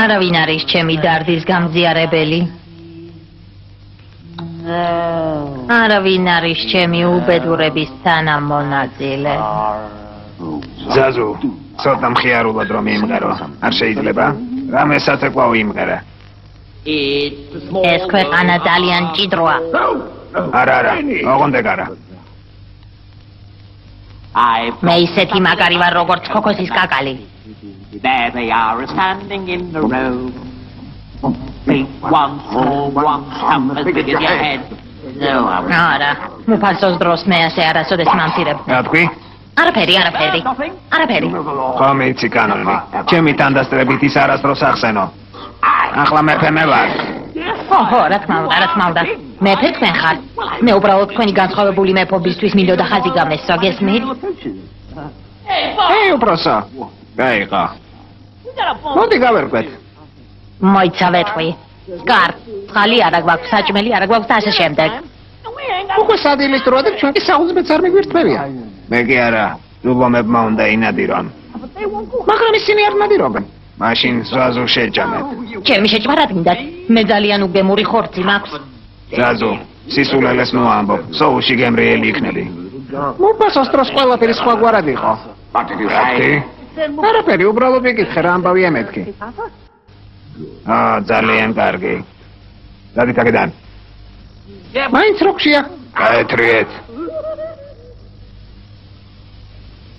არავინ არის ჩემი დარდის გამძიარებელი. არავინ არის ჩემი უბედურების თანამონაწილე. ზაზუ, ცოტა მხიარულად რომ იმღერო. არ შეიძლება? რამე სათეკვაო იმღერა. ეს ქვეყანა ძალიან ჭიდროა. არა, ოღონდ არა. მე ისეთი მაგარი ვარ როგორც ქოქოსის კაკალი. There they are standing in the row. Big one, small one, some as big as your head. არა, მუფასოს დროს მე ასე არასოდეს მამფირებ. რა თქვი? არაფერი. ხომ იცი კანონი. ჩემი თანდასწრებით ის არასდროს ახსენო. ახლა მეფე მე ვარ. ოჰო, რა თქმა უნდა. მეფე თქვენ ხარ. მე უბრალოდ თქვენი განსხვავებული მეფობისთვის მინდოდა ხაზი გამესვა, გესმით? უბრალოდ. გაიყო. მოდი გავერკვეთ. მოიცა ვეთყვი. გარ, ხალი არა გვაქვს, საჭმელი არა გვაქვს და ასე შემდეგ. უკვე სადილის დროა და ჩვენ კი საუზმეც არ მიგვირთმევია. მე კი არა, დუბლომებმა უნდა ინადირონ. მაგრამ ისინი არ ნადირობენ. მაშინ ზაზუ შეჯამეთ. ჩემი შეჭმა რა გინდათ? მე ძალიან უგემური ხორცი მაქვს. ზაზუ, სისულელეს მოამბობ, სოუში გემრიელი იქნები. მუფასოს დროს ყველაფერი სხვაგვარად იყო. არაფერი, უბრალოდ ვიკითხე რა ამბავია მეთქი. ძალიან კარგი. დადით აქედან. მაინც როქშია. გაეთრიეთ.